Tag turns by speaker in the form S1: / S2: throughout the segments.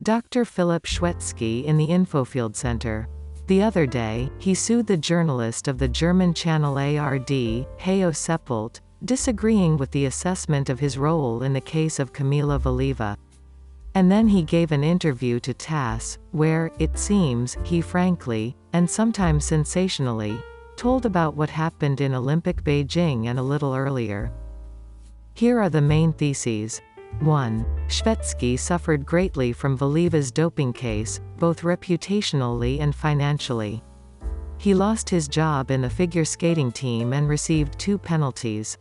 S1: Dr. Philip Shvetsky in the Infofield Center. The other day, he sued the journalist of the German channel ARD, Hayo Seppelt, disagreeing with the assessment of his role in the case of Kamila Valieva. And then he gave an interview to TASS, where, it seems, he frankly, and sometimes sensationally, told about what happened in Olympic Beijing and a little earlier. Here are the main theses. 1. Shvetsky suffered greatly from Valieva's doping case, both reputationally and financially. He lost his job in the figure skating team and received 2 penalties.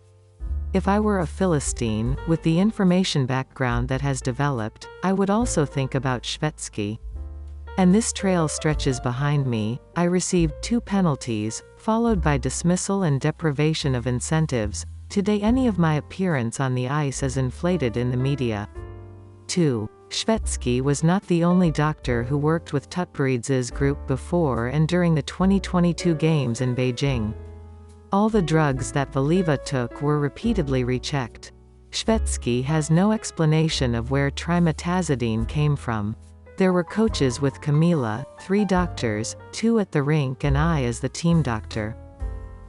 S1: If I were a Philistine, with the information background that has developed, I would also think about Shvetsky. And this trail stretches behind me. I received 2 penalties, followed by dismissal and deprivation of incentives. Today any of my appearance on the ice is inflated in the media. 2. Shvetsky was not the only doctor who worked with Tutberidze's group before and during the 2022 Games in Beijing. All the drugs that Valieva took were repeatedly rechecked. Shvetsky has no explanation of where trimetazidine came from. There were coaches with Camila, 3 doctors, 2 at the rink and I as the team doctor.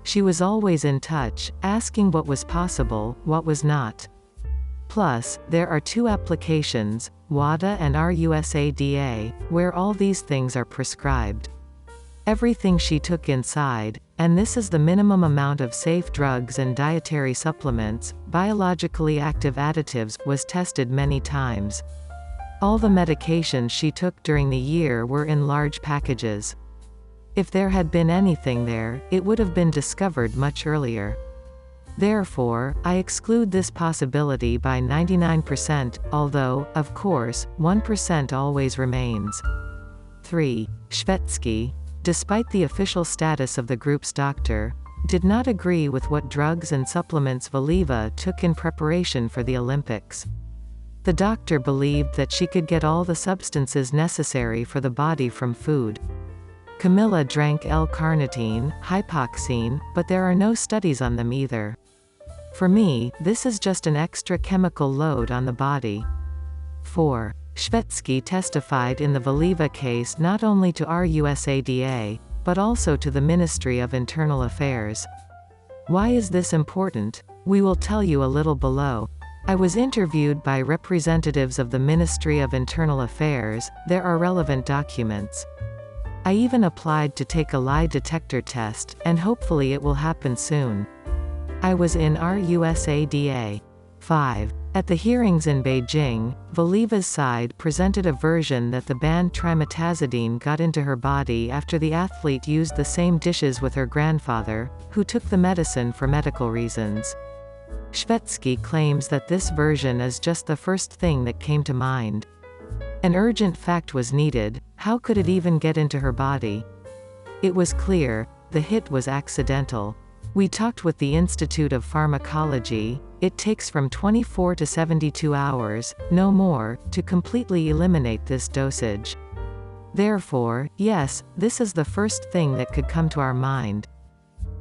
S1: She was always in touch, asking what was possible, what was not. Plus, there are 2 applications, WADA and RUSADA, where all these things are prescribed. Everything she took inside, and this is the minimum amount of safe drugs and dietary supplements, biologically active additives, was tested many times. All the medications she took during the year were in large packages. If there had been anything there, it would have been discovered much earlier. Therefore, I exclude this possibility by 99%, although, of course, 1% always remains. 3. Shvetsky, despite the official status of the group's doctor, did not agree with what drugs and supplements Valieva took in preparation for the Olympics. The doctor believed that she could get all the substances necessary for the body from food. Camila drank L-carnitine, hypoxine, but there are no studies on them either. For me, this is just an extra chemical load on the body. 4. Shvetsky testified in the Valieva case not only to RUSADA, but also to the Ministry of Internal Affairs. Why is this important? We will tell you a little below. I was interviewed by representatives of the Ministry of Internal Affairs. There are relevant documents. I even applied to take a lie detector test, and hopefully it will happen soon. I was in RUSADA. 5. At the hearings in Beijing, Valieva's side presented a version that the banned trimetazidine got into her body after the athlete used the same dishes with her grandfather, who took the medicine for medical reasons. Shvetsky claims that this version is just the first thing that came to mind. An urgent fact was needed. How could it even get into her body? It was clear, the hit was accidental. We talked with the Institute of Pharmacology. It takes from 24 to 72 hours, no more, to completely eliminate this dosage. Therefore, yes, this is the first thing that could come to our mind.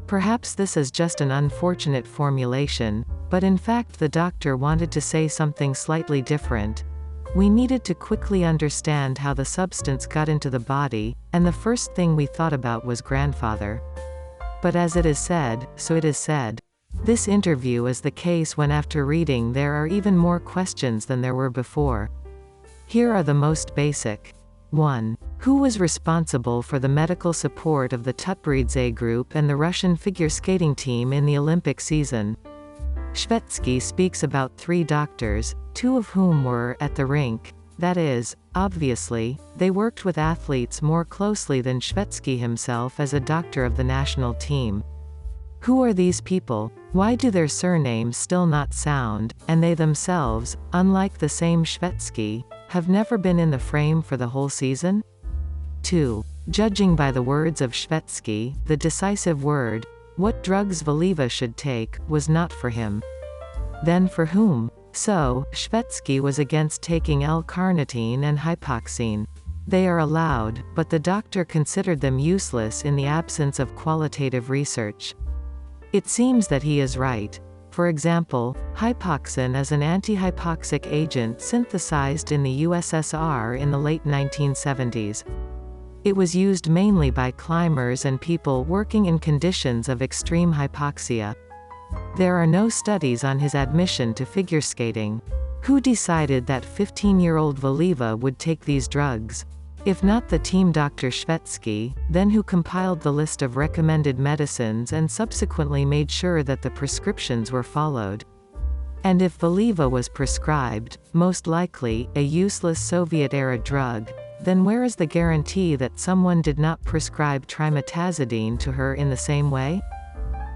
S1: Perhaps this is just an unfortunate formulation, but in fact the doctor wanted to say something slightly different. We needed to quickly understand how the substance got into the body, and the first thing we thought about was grandfather. But as it is said, so it is said. This interview is the case when after reading there are even more questions than there were before. Here are the most basic. 1. Who was responsible for the medical support of the Tutberidze group and the Russian figure skating team in the Olympic season? Shvetsky speaks about 3 doctors, 2 of whom were at the rink. That is, obviously, they worked with athletes more closely than Shvetsky himself as a doctor of the national team. Who are these people? Why do their surnames still not sound, and they themselves, unlike the same Shvetsky, have never been in the frame for the whole season? 2. Judging by the words of Shvetsky, the decisive word, what drugs Valieva should take, was not for him. Then for whom? So, Shvetsky was against taking L-carnitine and hypoxine. They are allowed, but the doctor considered them useless in the absence of qualitative research. It seems that he is right. For example, hypoxin is an antihypoxic agent synthesized in the USSR in the late 1970s. It was used mainly by climbers and people working in conditions of extreme hypoxia. There are no studies on his admission to figure skating. Who decided that 15-year-old Valieva would take these drugs? If not the team Dr. Shvetsky, then who compiled the list of recommended medicines and subsequently made sure that the prescriptions were followed? And if Valieva was prescribed, most likely, a useless Soviet-era drug, then where is the guarantee that someone did not prescribe trimetazidine to her in the same way?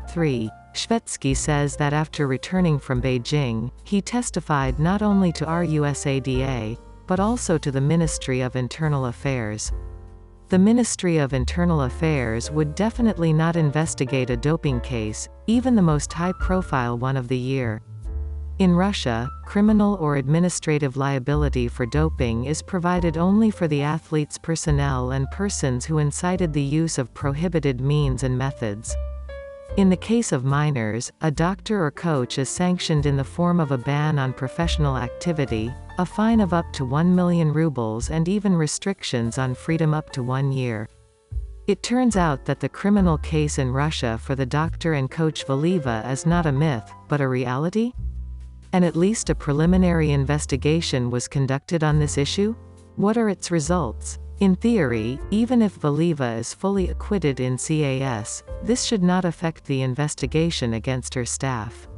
S1: 3. Shvetsky says that after returning from Beijing, he testified not only to RUSADA, but also to the Ministry of Internal Affairs. The Ministry of Internal Affairs would definitely not investigate a doping case, even the most high-profile one of the year. In Russia, criminal or administrative liability for doping is provided only for the athlete's personnel and persons who incited the use of prohibited means and methods. In the case of minors, a doctor or coach is sanctioned in the form of a ban on professional activity, a fine of up to 1 million rubles and even restrictions on freedom up to 1 year. It turns out that the criminal case in Russia for the doctor and coach Valieva is not a myth, but a reality? And at least a preliminary investigation was conducted on this issue? What are its results? In theory, even if Valieva is fully acquitted in CAS, this should not affect the investigation against her staff.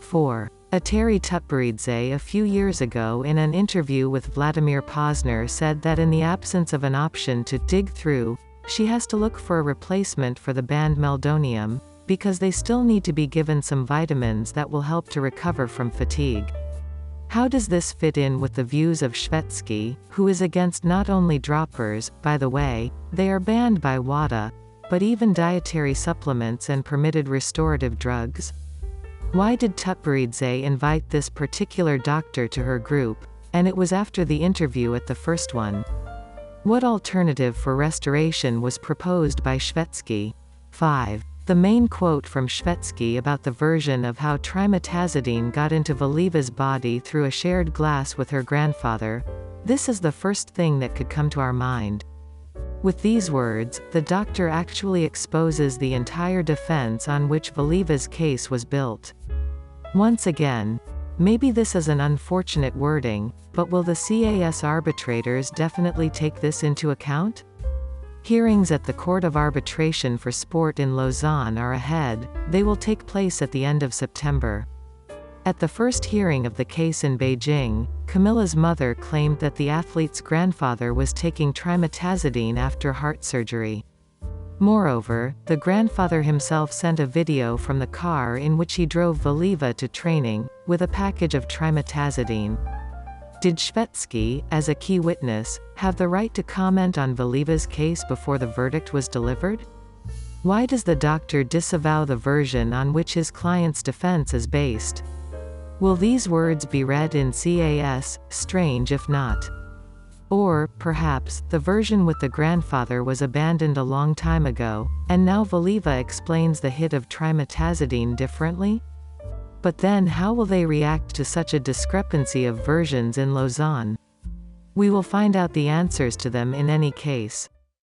S1: 4. Eteri Tutberidze a few years ago in an interview with Vladimir Posner said that in the absence of an option to dig through, she has to look for a replacement for the banned meldonium, because they still need to be given some vitamins that will help to recover from fatigue. How does this fit in with the views of Shvetsky, who is against not only droppers, by the way, they are banned by WADA, but even dietary supplements and permitted restorative drugs? Why did Tutberidze invite this particular doctor to her group, and it was after the interview at the first one? What alternative for restoration was proposed by Shvetsky? 5. The main quote from Shvetsky about the version of how trimetazidine got into Valieva's body through a shared glass with her grandfather, this is the first thing that could come to our mind. With these words, the doctor actually exposes the entire defense on which Valieva's case was built. Once again, maybe this is an unfortunate wording, but will the CAS arbitrators definitely take this into account? Hearings at the Court of Arbitration for Sport in Lausanne are ahead. They will take place at the end of September. At the first hearing of the case in Beijing, Camila's mother claimed that the athlete's grandfather was taking trimetazidine after heart surgery. Moreover, the grandfather himself sent a video from the car in which he drove Valieva to training, with a package of trimetazidine. Did Shvetsky, as a key witness, have the right to comment on Valieva's case before the verdict was delivered? Why does the doctor disavow the version on which his client's defense is based? Will these words be read in CAS? Strange if not. Or, perhaps, the version with the grandfather was abandoned a long time ago, and now Valieva explains the hit of trimetazidine differently? But then how will they react to such a discrepancy of versions in Lausanne? We will find out the answers to them in any case.